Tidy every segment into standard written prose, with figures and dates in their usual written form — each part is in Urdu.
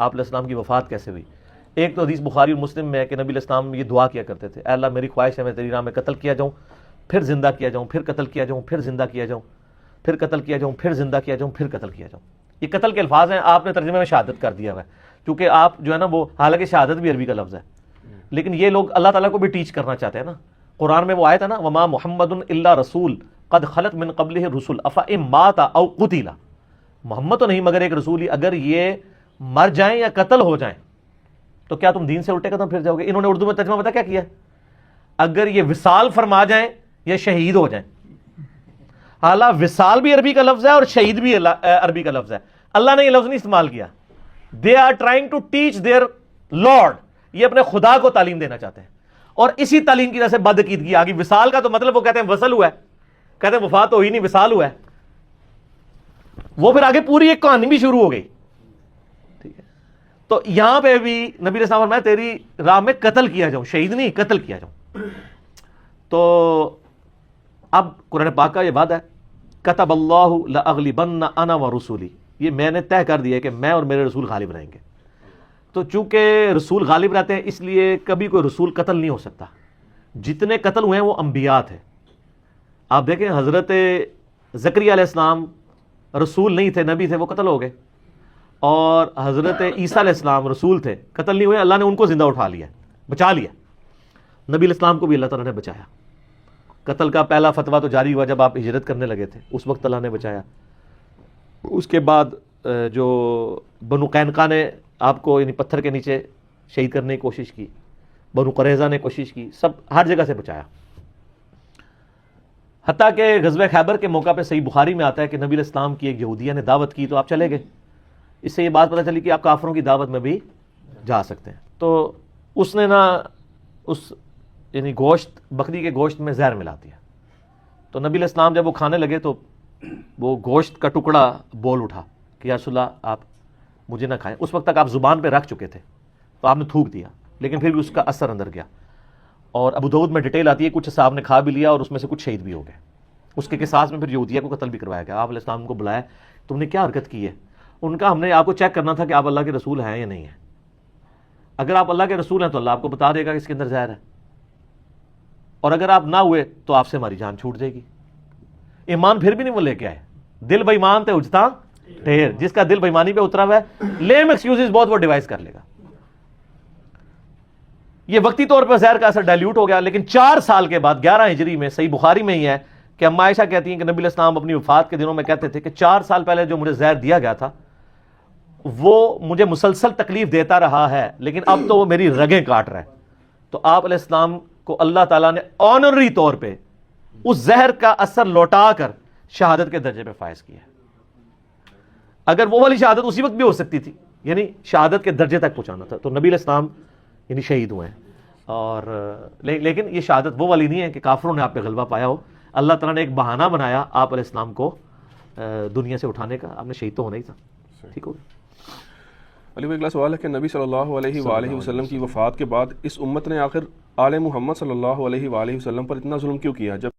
آپ علیہ السلام کی وفات کیسے ہوئی؟ ایک تو حدیث بخاری اور مسلم میں ہے کہ نبی علیہ السلام یہ دعا کیا کرتے تھے، اے اللہ میری خواہش ہے میں تیری راہ میں قتل کیا جاؤں، پھر زندہ کیا جاؤں، پھر قتل کیا جاؤں، پھر زندہ کیا جاؤں، پھر قتل کیا جاؤں، پھر زندہ کیا جاؤں، پھر قتل کیا جاؤں۔ یہ قتل کے الفاظ ہیں، آپ نے ترجمے میں شہادت کر دیا ہوا ہے، کیونکہ آپ جو ہے نا وہ، حالانکہ شہادت بھی عربی کا لفظ ہے، لیکن یہ لوگ اللہ تعالیٰ کو بھی ٹیچ کرنا چاہتے ہیں نا۔ قرآن میں وہ آیت ہے نا، وما محمد الا رسول قد خلت من قبلہ الرسل افئن مات او قتل، محمد تو نہیں مگر ایک رسول ہی، اگر یہ مر جائیں یا قتل ہو جائیں تو کیا تم دین سے الٹے قدم پھر جاؤ گے؟ انہوں نے اردو میں ترجمہ پتہ کیا کیا ہے؟ اگر یہ وصال فرما جائیں یا شہید ہو جائیں۔ حالانکہ وصال بھی عربی کا لفظ ہے اور شہید بھی عربی کا لفظ ہے، اللہ نے یہ لفظ نہیں استعمال کیا۔ They are trying to teach their Lord, یہ اپنے خدا کو تعلیم دینا چاہتے ہیں، اور اسی تعلیم کی وجہ سے بدعقیدگی آ گئی۔ وصال کا تو مطلب وہ کہتے ہیں وصل ہوا ہے، کہتے ہیں وفات تو ہوئی نہیں، وصال ہوا ہے، وہ پھر آگے پوری ایک کہانی بھی شروع ہو گئی۔ ٹھیک ہے، تو یہاں پہ بھی نبی علیہ السلام فرمایا تیری راہ میں قتل کیا جاؤں، شہید نہیں قتل کیا جاؤں۔ تو اب قرآن پاک کا یہ وعدہ ہے، کتب اللہ لاغلبن انا ورسولی، یہ میں نے طے کر دیا ہے کہ میں اور میرے رسول غالب رہیں گے۔ تو چونکہ رسول غالب رہتے ہیں اس لیے کبھی کوئی رسول قتل نہیں ہو سکتا۔ جتنے قتل ہوئے ہیں وہ انبیاء تھے۔ آپ دیکھیں حضرت زکریا علیہ السلام رسول نہیں تھے، نبی تھے، وہ قتل ہو گئے، اور حضرت عیسیٰ علیہ السلام رسول تھے، قتل نہیں ہوئے، اللہ نے ان کو زندہ اٹھا لیا، بچا لیا۔ نبی علیہ السلام کو بھی اللہ تعالیٰ نے بچایا۔ قتل کا پہلا فتویٰ تو جاری ہوا جب آپ ہجرت کرنے لگے تھے، اس وقت اللہ نے بچایا۔ اس کے بعد جو بنو قینقاع نے آپ کو یعنی پتھر کے نیچے شہید کرنے کی کوشش کی، بنو قریظہ نے کوشش کی، سب ہر جگہ سے بچایا۔ حتیٰ کہ غزوہ خیبر کے موقع پہ صحیح بخاری میں آتا ہے کہ نبی علیہ السلام کی ایک یہودیہ نے دعوت کی تو آپ چلے گئے۔ اس سے یہ بات پتہ چلی کہ آپ کافروں کی دعوت میں بھی جا سکتے ہیں۔ تو اس نے نا اس یعنی گوشت، بکری کے گوشت میں زہر ملا دیا۔ تو نبی علیہ السلام جب وہ کھانے لگے تو وہ گوشت کا ٹکڑا بول اٹھا کہ یا رسول اللہ آپ مجھے نہ کھائیں۔ اس وقت تک آپ زبان پہ رکھ چکے تھے تو آپ نے تھوک دیا، لیکن پھر بھی اس کا اثر اندر گیا، اور ابو داؤد میں ڈیٹیل آتی ہے کچھ صاحب نے کھا بھی لیا اور اس میں سے کچھ شہید بھی ہو گئے۔ اس کے قصاص میں پھر یہودیہ کو قتل بھی کروایا گیا۔ آپ علیہ السلام کو بلایا، تم نے کیا حرکت کی ہے؟ ان کا ہم نے آپ کو چیک کرنا تھا کہ آپ اللہ کے رسول ہیں یا نہیں ہیں، اگر آپ اللہ کے رسول ہیں تو اللہ آپ کو بتا دے گا کہ اس کے اندر زہر ہے، اور اگر آپ نہ ہوئے تو آپ سے ہماری جان چھوٹ جائے گی۔ ایمان پھر بھی نہیں وہ لے کے آئے، دل بے ایمان تے اجتا ڈھیر، جس کا دل بے ایمانی پہ اترا ہوا ہے لیم ایکسکیوزز بہت وہ ڈیوائز کر لے گا۔ یہ وقتی طور پر زہر کا اثر ڈائلیوٹ ہو گیا، لیکن 4 سال کے بعد 11 ہجری میں صحیح بخاری میں ہی ہے کہ اما عائشہ کہتی ہیں کہ نبی علیہ السلام اپنی وفات کے دنوں میں کہتے تھے کہ 4 سال پہلے جو مجھے زہر دیا گیا تھا وہ مجھے مسلسل تکلیف دیتا رہا ہے، لیکن اب تو وہ میری رگیں کاٹ رہا ہے۔ تو آپ علیہ السلام کو اللہ تعالیٰ نے آنرری طور پہ اس زہر کا اثر لوٹا کر شہادت کے درجے پہ فائز کیا ہے۔ اگر وہ والی شہادت اسی وقت بھی ہو سکتی تھی، یعنی شہادت کے درجے تک پہنچانا تھا، تو نبی علیہ السلام یعنی شہید ہوئے ہیں۔ اور لیکن یہ شہادت وہ والی نہیں ہے کہ کافروں نے آپ پہ غلبہ پایا ہو، اللہ تعالیٰ نے ایک بہانہ بنایا آپ علیہ السلام کو دنیا سے اٹھانے کا، آپ نے شہید تو ہونا ہی تھا۔ ٹھیک ہو گیا۔ علی بھائی اگلا سوال ہے کہ نبی صلی اللہ علیہ وآلہ وسلم کی وفات کے بعد اس امت نے آخر آل محمد صلی اللہ علیہ وآلہ وسلم پر اتنا ظلم کیوں کیا؟ جب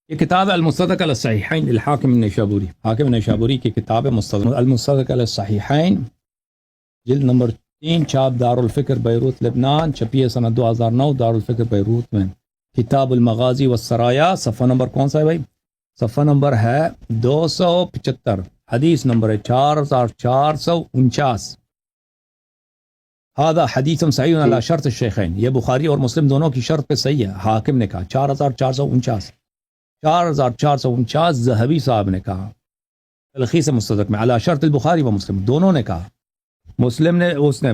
یہ کتاب المستدرک علی الصحیحین للحاکم النیسابوری، حاکم نیسابوری کی کتاب المستدرک علی الصحیحین، جلد نمبر 3، چھاپ دار الفکر بیروت لبنان، چھپی ہے سنہ 2009 دار الفکر بیروت میں۔ کتاب المغازی والسرایا، صفحہ نمبر کون سا ہے بھائی؟ صفحہ نمبر ہے 275، حدیث نمبر ہے 4449۔ هذا حدیث صحیح علی شرط الشیخین، یہ بخاری اور مسلم دونوں کی شرط پہ صحیح ہے۔ حاکم نے کہا 4449، 4449 ذہبی صاحب نے کہا تلخیص مستدرک میں علی شرط البخاری و مسلم، دونوں نے کہا، مسلم نے اس نے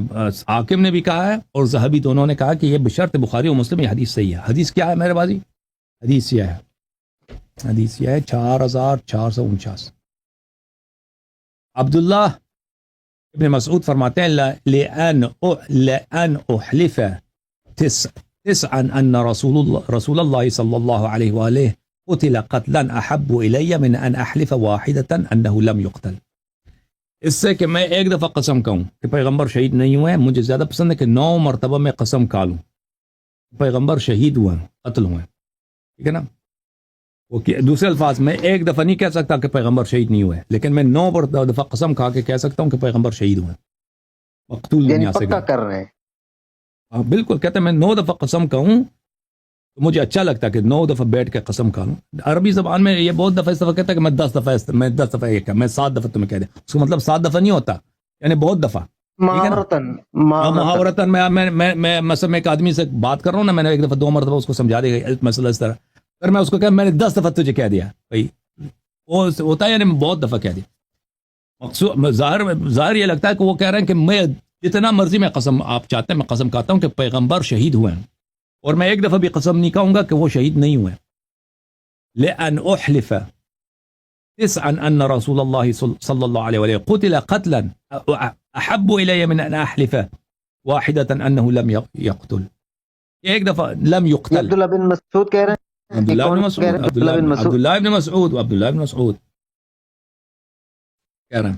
حاکم نے بھی کہا ہے اور ذہبی دونوں نے کہا کہ یہ بشرط بخاری و مسلم یہ حدیث صحیح ہے۔ حدیث کیا ہے میرے بازی؟ حدیث یہ ہے، حدیث یہ ہے 4449۔ عبداللہ ابن مسعود فرماتے ہیں لأن أحلف تسعا أن رسول الله صلی اللہ علیہ وآلہ قتل قتلا أحب إلي من أن أحلف واحدة أنه لم يقتل۔ اس سے کہ میں ایک دفعہ قسم کہوں کہ پیغمبر شہید نہیں ہوئے، مجھے زیادہ پسند ہے کہ 9 مرتبہ میں قسم کھا لوں پیغمبر شہید ہوئے، قتل ہوئے، ٹھیک ہے نا؟ دوسرے الفاظ میں ایک دفعہ نہیں کہہ سکتا کہ پیغمبر شہید نہیں ہوئے، لیکن میں 9 دفعہ قسم کھا کے کہہ سکتا ہوں کہ پیغمبر شہید ہوئے، مقتول یعنی دنیا سے پکا گئے۔ کر رہے ہیں۔ ہاں بالکل، کہتے ہیں میں 9 دفعہ قسم کہوں تو مجھے اچھا لگتا ہے کہ 9 دفعہ بیٹھ کے قسم کھا لوں۔ عربی زبان میں یہ بہت دفعہ اس دفعہ کہتا ہے کہ میں 10 دفعہ یہ کہا، میں 7 دفعہ تمہیں کہہ دیا، اس کا مطلب 7 دفعہ نہیں ہوتا، یعنی بہت دفعہ، ٹھیک ہے نا؟ محاورتاً میں مثلا میں ایک آدمی سے بات کر رہا ہوں نا، میں نے ایک دفعہ 2 مرتبہ اس کو سمجھا دیا مسئلہ اس طرح، پھر میں اس کو کہا میں نے 10 دفعہ تجھے کہہ دیا بھائی، وہ ہوتا ہے یعنی میں بہت دفعہ کہہ دیا۔ مقصود ظاہر یہ لگتا ہے کہ وہ کہہ رہے ہیں کہ میں جتنا مرضی میں قسم آپ چاہتے ہیں میں قسم کھاتا ہوں کہ پیغمبر شہید ہوئے ہیں، اور میں ایک دفعہ بھی قسم نہیں کہوں گا کہ وہ شہید نہیں ہوئے۔ لأن أحلف تسعا أن رسول الله صلى الله عليه وسلم قتل قتلا أحب إلي من أن أحلف واحدة أنه لم يقتل، ایک دفعہ لم يقتل۔ عبداللہ بن مسعود کہہ رہے ہیں، عبداللہ بن مسعود، عبداللہ بن مسعود، عبداللہ بن مسعود کہہ رہے ہیں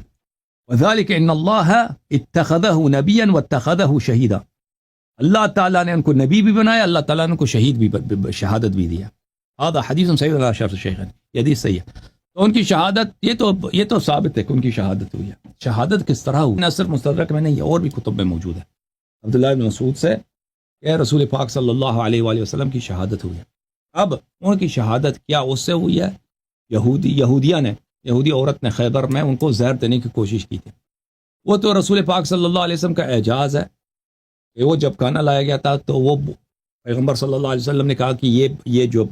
وذلك ان اللہ اتخذه نبیا واتخذه شہیدا، اللہ تعالیٰ نے ان کو نبی بھی بنایا، اللہ تعالیٰ نے ان کو شہید بھی شہادت بھی دیا۔ هذا حدیث صحیح علی شرط الشیخین، یہ حدیث صحیح ہے۔ تو ان کی شہادت یہ تو ثابت ہے کہ ان کی شہادت ہوئی ہے۔ شہادت کس طرح ہوئی؟ نہ صرف مستدرک میں نہیں، اور بھی کتب میں موجود ہے۔ عبداللہ بن مسعود سے کہ رسول پاک صلی اللہ علیہ وآلہ وسلم کی شہادت ہوئی ہے۔ اب ان کی شہادت کیا اس سے ہوئی ہے؟ یہودی عورت نے خیبر میں ان کو زہر دینے کی کوشش کی تھی۔ وہ تو رسول پاک صلی اللہ علیہ وسلم کا اعجاز ہے کہ وہ جب کھانا لایا گیا تھا تو وہ پیغمبر صلی اللہ علیہ وسلم نے کہا کہ یہ جو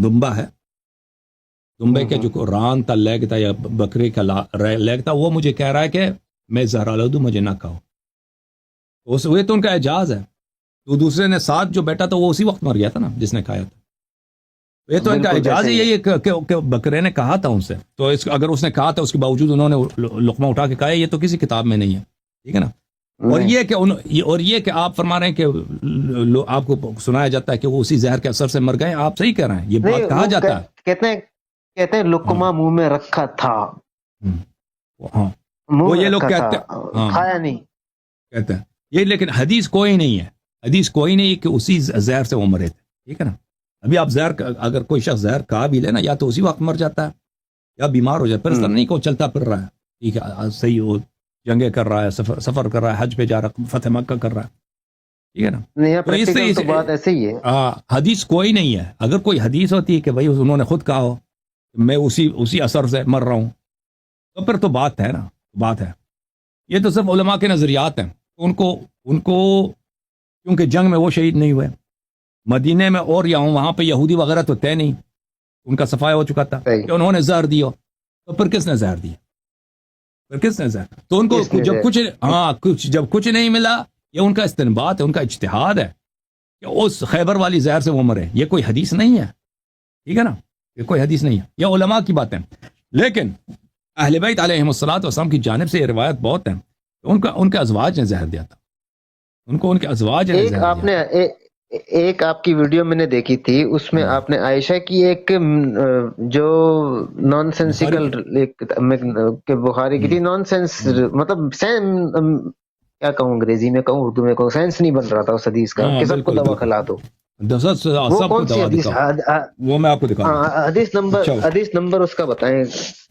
دمبا ہے، دمبے کے جو ران تھا، لیگ تھا یا بکرے کا لیگ تھا، وہ مجھے کہہ رہا ہے کہ میں زہر آلود ہوں، مجھے نہ کھاؤ۔ یہ تو ان کا اعجاز ہے۔ تو دوسرے نے ساتھ جو بیٹھا تھا وہ اسی وقت مر گیا تھا نا جس نے کھایا تھا۔ یہ تو ان کا اعجاز ہے، یہی کہ بکرے نے کہا تھا ان سے، تو اگر اس نے کہا تھا اس کے باوجود انہوں نے لقمہ اٹھا کے کھایا، یہ تو کسی کتاب میں نہیں ہے، ٹھیک ہے نا؟ اور یہ کہ آپ فرما رہے ہیں کہ آپ کو سنایا جاتا ہے کہ وہ اسی زہر کے اثر سے مر گئے، آپ صحیح کہہ رہے ہیں، یہ بات کہا جاتا ہے۔ کہتے ہیں لقمہ منہ میں رکھا تھا، ہاں وہ یہ لوگ کہتے ہیں، کھایا نہیں کہتے ہیں یہ، لیکن حدیث کوئی نہیں ہے، حدیث کوئی نہیں کہ اسی زہر سے وہ مرے تھے، ٹھیک ہے نا؟ ابھی آپ زہر اگر کوئی شخص زہر کھا بھی لے نا، یا تو اسی وقت مر جاتا ہے یا بیمار ہو جاتا ہے، پھر اس طرح نہیں کو چلتا پھر رہا ہے، ٹھیک ہے، صحیح، وہ جنگیں کر رہا ہے، سفر کر رہا ہے، حج پہ جا رہا ہے، فتح مکہ کر رہا ہے، ٹھیک ہے نا؟ تو بات ایسے ہی ہے۔ حدیث کوئی نہیں ہے۔ اگر کوئی حدیث ہوتی ہے کہ بھائی انہوں نے خود کہا ہو میں اسی اثر سے مر رہا ہوں، تو پھر تو بات ہے نا، بات ہے۔ یہ تو صرف علماء کے نظریات ہیں، ان کو کیونکہ جنگ میں وہ شہید نہیں ہوئے، مدینے میں اور یا وہاں پہ یہودی وغیرہ تو طے نہیں، ان کا صفایا ہو چکا تھا کہ انہوں نے زہر دیا، تو پھر کس نے زہر دیا؟ پھر کس نے زہر؟ تو ان کو جب کچھ نہیں ملا، یہ ان کا استنباط ہے، ان کا اجتہاد ہے کہ اس خیبر والی زہر سے وہ مرے، یہ کوئی حدیث نہیں ہے، ٹھیک ہے نا؟ یہ کوئی حدیث نہیں ہے، یہ علماء کی باتیں۔ لیکن اہل بیت علیہم الصلوۃ والسلام کی جانب سے یہ روایت بہت ہیں، ان کے ازواج نے زہر دیا تھا، ان کے ازواج نے زہر دیا تھا۔ ایک آپ کی ویڈیو میں نے دیکھی تھی، اس میں آپ نے عائشہ کی ایک جو نان سینسیکل بخاری کی تھی، نان سینس مطلب کیا کہوں، انگریزی میں کہوں، اردو میں کہوں، سینس نہیں بن رہا تھا اس حدیث کا کہ سب کو دوا کھلا دو۔ وہ کون سی حدیث؟ وہ میں آپ کو دکھا حدیث نمبر اس کا بتائیں۔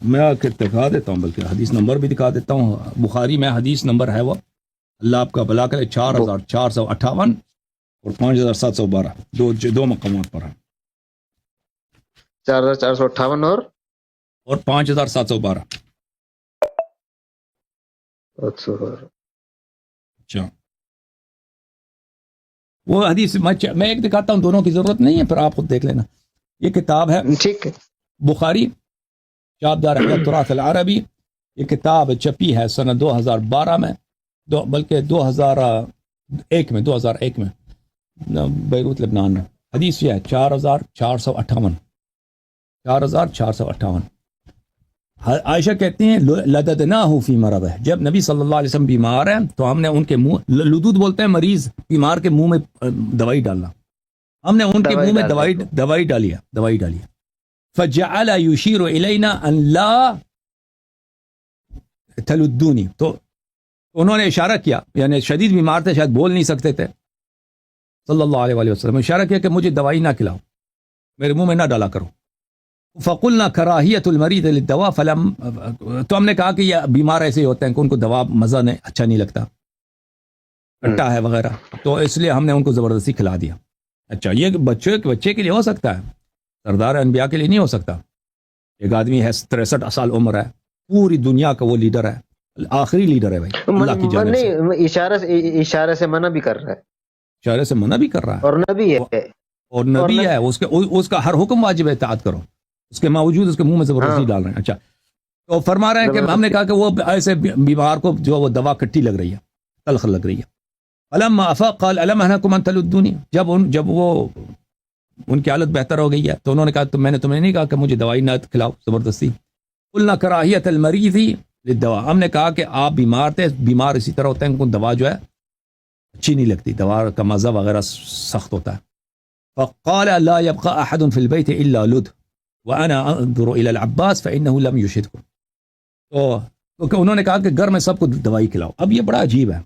میں دکھا دیتا ہوں، بلکہ حدیث نمبر بھی دکھا دیتا ہوں۔ بخاری میں حدیث نمبر ہے وہ، اللہ آپ کا بھلا کرے، 4458 اور 5712، دو مقامات پر ہے، 4458 اور 5712۔ اچھا، وہ حدیث میں ایک دکھاتا ہوں، دونوں کی ضرورت نہیں ہے، پھر آپ خود دیکھ لینا۔ یہ کتاب ہے، ٹھیک ہے، بخاری شعب دار احمد تراث العربی، یہ کتاب چھپی ہے سنہ 2012 میں، بلکہ 2001 میں بیروت لبنان میں۔ حدیث یہ ہے 4458۔ عائشہ کہتی ہیں لددناہ فی مرضہ، جب نبی صلی اللہ علیہ وسلم بیمار ہیں تو ہم نے ان کے منہ، لدود بولتے ہیں مریض بیمار کے منہ میں دوائی ڈالنا، ہم نے ان کے منہ میں دوائی ڈالی۔ فجعل یشیر الینا ان لا تلدونی، تو انہوں نے اشارہ کیا، یعنی شدید بیمار تھے، شاید بول نہیں سکتے تھے، صلی اللہ علیہ وسلم اشارہ کیا کہ مجھے دوائی نہ کھلاؤ، میرے منہ میں نہ ڈالا کرو۔ فقلنا کراہیت المریض للدواء فلم، تو ہم نے کہا کہ یہ بیمار ایسے ہوتے ہیں کہ ان کو دوا مزہ نہیں اچھا نہیں لگتا، کھٹا ہے وغیرہ، تو اس لیے ہم نے ان کو زبردستی کھلا دیا. اچھا یہ بچے کے لیے ہو سکتا ہے، سردار انبیاء کے لیے نہیں ہو سکتا. ایک آدمی ہے 63 سال عمر ہے، پوری دنیا کا وہ لیڈر ہے، آخری لیڈر ہے بھائی اللہ کی جانب سے. نہیں، اشارے سے منع بھی کر رہا ہے، اشارے سے منع بھی کر رہا ہے، اور نبی ہے، اور نبی ہے، اس کا ہر حکم واجب ہے اطاعت کرو، اس کے باوجود اس کے منہ میں زبردستی ڈال رہے ہیں. اچھا تو فرما رہے ہیں کہ ہم نے کہا کہ وہ ایسے بیمار کو جو وہ دوا کھٹی لگ رہی ہے، تلخ لگ رہی ہے. فلما افاق قال الم انهكم ان تلدوني، جب وہ ان کی حالت بہتر ہو گئی ہے تو انہوں نے کہا تو میں نے تمہیں نہیں کہا کہ مجھے دوائی نہ کھلاؤ زبردستی. قلنا کراہیت المریض للدواء، ہم نے کہا کہ آپ بیمار تھے، بیمار اسی طرح ہوتے ہیں ان کو دوا جو ہے اچھی نہیں لگتی، دوا کا مزہ وغیرہ سخت ہوتا ہے. فقال لا يبقى احد في البيت الا لد وانا انظر الى العباس فانه لم يشدكم. تو انہوں نے کہا کہ گھر میں سب کو دوائی کھلاؤ. اب یہ بڑا عجیب ہے،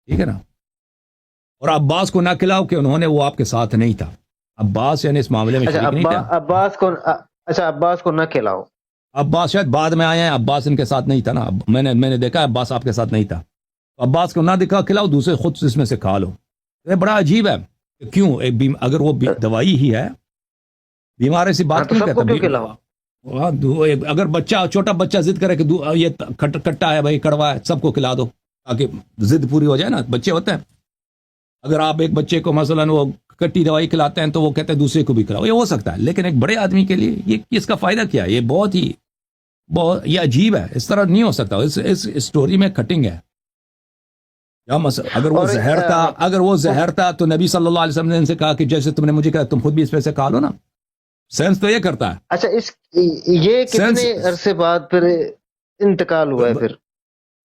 ٹھیک ہے نا، اور عباس کو نہ کھلاؤ کہ انہوں نے وہ آپ کے ساتھ نہیں تھا. عباس یعنی اس معاملے میں شریک نہیں تھا. عباس کو نہ کھلاؤ. عباس شاید بعد میں آئے ہیں، عباس ان کے ساتھ نہیں تھا نا، میں نے دیکھا عباس آپ کے ساتھ نہیں تھا. عباس کو نہ دکھا کھلاؤ، دوسرے خود اس میں سے کھا لو. یہ بڑا عجیب ہے، کیوں اگر وہ دوائی ہی ہے، بیمار ایسی بات کیوں کہتا ہے؟ اگر بچہ چھوٹا بچہ ضد کرے کہ یہ کٹا ہے بھائی، کڑوا ہے، سب کو کھلا دو تاکہ ضد پوری ہو جائے نا. بچے ہوتے ہیں، اگر آپ ایک بچے کو مثلا وہ کٹی دوائی کھلاتے ہیں تو وہ کہتے ہیں دوسرے کو بھی کھلاؤ، یہ ہو سکتا ہے. لیکن ایک بڑے آدمی کے لیے یہ اس کا فائدہ کیا ہے؟ یہ بہت یہ عجیب ہے، اس طرح نہیں ہو سکتا. اس اسٹوری میں کٹنگ ہے. اگر وہ زہر تھا تو نبی صلی اللہ علیہ وسلم نے ان سے کہا کہ جیسے تم نے مجھے کہا تم خود بھی اس پہ سے کھا لو نا. سینس تو یہ کرتا ہے. اچھا یہ کتنے عرصے بعد پھر انتقال ہوا ہے؟ پھر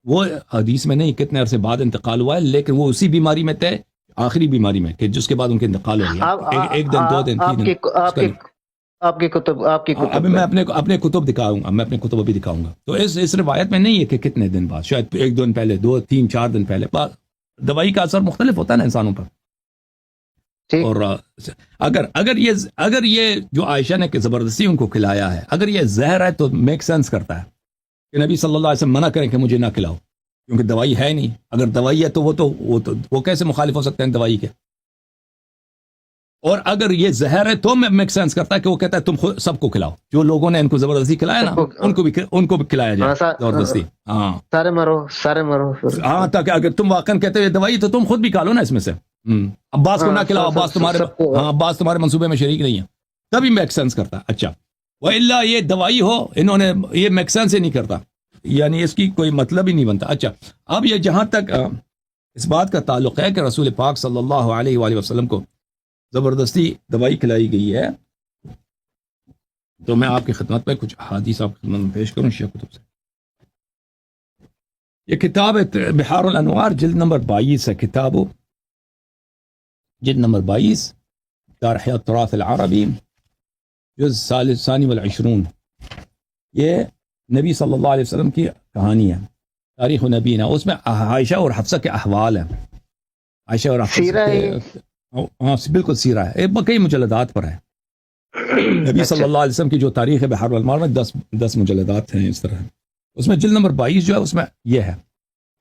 وہ حدیث میں نہیں کتنے عرصے بعد انتقال ہوا ہے، لیکن وہ اسی بیماری میں تھے، آخری بیماری میں، کہ جس کے بعد ان کے انتقال ہو گیا. ایک دن، 2 دن، 3 دن. آپ کی کتب ابھی میں اپنے کتب دکھاؤں گا، میں اپنے کتب ابھی دکھاؤں گا. تو اس روایت میں نہیں ہے کہ کتنے دن بعد، شاید 1 دن پہلے، 2 3 4 دن پہلے. دوائی کا اثر مختلف ہوتا ہے نا انسانوں پر. اور اگر یہ جو عائشہ نے کہ زبردستی ان کو کھلایا ہے، اگر یہ زہر ہے تو میک سینس کرتا ہے کہ نبی صلی اللہ علیہ وسلم منع کریں کہ مجھے نہ کھلاؤ، کیونکہ دوائی ہے نہیں. اگر دوائی ہے تو وہ کیسے مخالف ہو سکتے ہیں دوائی کے؟ اور اگر یہ زہر ہے تو میک سینس کرتا ہے کہ وہ کہتا ہے تم خود سب کو کھلاؤ. جو لوگوں نے ان کو زبردستی کھلایا نا ان کو بھی کھلایا جائے زبردستی. ہاں سارے مرو. ہاں تاکہ اگر تم واقعا کہتے ہو دوائی تو تم خود بھی کھا لو نا اس میں سے. عباس کو نہ کھلاؤ، عباس تمہارے منصوبے میں شریک نہیں ہے، تبھی میک سینس کرتا ہے. اچھا وَإِلَّا یہ دوائی ہو، انہوں نے یہ میک سینس ہی نہیں کرتا، یعنی اس کی کوئی مطلب ہی نہیں بنتا. اچھا اب یہ جہاں تک اس بات کا تعلق ہے کہ رسول پاک صلی اللہ علیہ وآلہ وسلم کو زبردستی دوائی کھلائی گئی ہے، تو میں آپ کی خدمت میں کچھ حدیث آپ کی خدمت میں پیش کروں شیخ کتب سے. یہ کتاب بحار الانوار جلد نمبر 22 ہے، جلد نمبر 22، شرح التراث العربی، جز ثانی والعشرون. یہ نبی صلی اللہ علیہ وسلم کی کہانی ہے، تاریخ نبینا. اس میں عائشہ اور حفصہ کے احوال ہیں. عائشہ اور حفصہ ہاں بالکل سیرہ ہے، کئی مجلدات پر ہے. نبی صلی اللہ علیہ وسلم کی جو تاریخ ہے بحار الانوار میں 10 مجلدات ہیں اس طرح. اس میں جلد نمبر 22 جو ہے اس میں یہ ہے،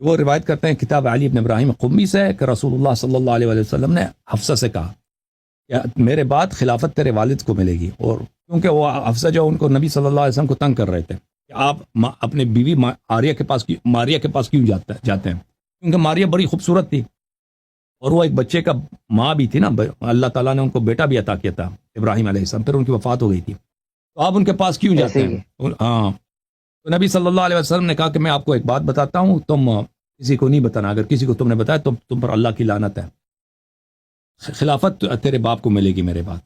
وہ روایت کرتے ہیں کتاب علی بن ابراہیم قمی سے کہ رسول اللہ صلی اللہ علیہ وسلم نے حفصہ سے کہا کہ میرے بعد خلافت تیرے والد کو ملے گی. اور کیونکہ وہ حفصہ جو ان کو نبی صلی اللہ علیہ وسلم کو تنگ کر رہے تھے کہ آپ اپنے بیوی ماریا کے پاس کیوں جاتے ہیں، کیونکہ ماریا بڑی خوبصورت تھی اور وہ ایک بچے کا ماں بھی تھی نا، اللہ تعالیٰ نے ان کو بیٹا بھی عطا کیا تھا ابراہیم علیہ السلام، پھر ان کی وفات ہو گئی تھی، تو آپ ان کے پاس کیوں جاتے ہیں؟ ہاں تو نبی صلی اللہ علیہ وسلم نے کہا کہ میں آپ کو ایک بات بتاتا ہوں، تم کسی کو نہیں بتانا، اگر کسی کو تم نے بتایا تو تم پر اللہ کی لعنت ہے، خلافت تیرے باپ کو ملے گی میرے بعد.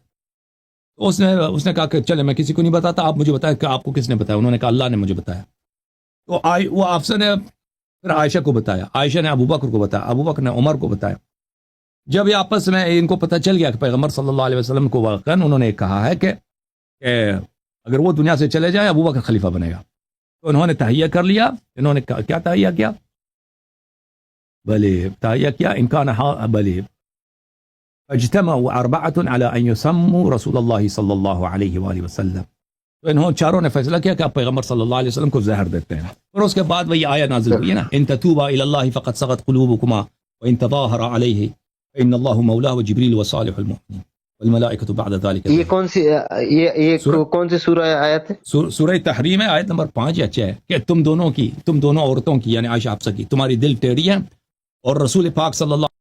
تو اس نے کہا کہ چلے میں کسی کو نہیں بتاتا، آپ مجھے بتائیں کہ آپ کو کس نے بتایا؟ انہوں نے کہا اللہ نے مجھے بتایا. تو وہ حفصہ نے پھر عائشہ کو بتایا، عائشہ نے ابو بکر کو بتایا، ابو بکر نے عمر کو بتایا. جب یہ آپس میں ان کو پتہ چل گیا کہ پیغمبر صلی اللہ علیہ وسلم کو واقعاً انہوں نے کہا ہے کہ اگر وہ دنیا سے چلے جائیں ابو بکر خلیفہ بنے گا، تو انہوں نے تہیہ کر لیا. انہوں نے کیا تہیہ کیا؟ بلے تہیہ کیا امکان بلے اجتمعوا 4 على ان يسموا رسول الله صلی اللہ علیہ وآلہ وسلم. تو انہوں چاروں نے فیصلہ کیا کہ آپ پیغمبر صلی اللہ علیہ وسلم کو زہر دیتے ہیں. اور اس کے بعد وہی آیت نازل ہوئی ہے نا، ان تتوبا الی اللہ فقد صغت قلوبکما وان تظاہر علیہ فان اللہ مولاہ وجبریل وصالح المؤمنین والملائکۃ بعد ذلک. یہ کون سی کون سی سورہ آیت ہے؟ سورہ تحریم ہے، آیت نمبر 5 یا 6 کہ تم دونوں عورتوں کی یعنی عائشہ حفصہ کی تمہاری دل ٹیڑھی ہے اور رسول پاک صلی اللہ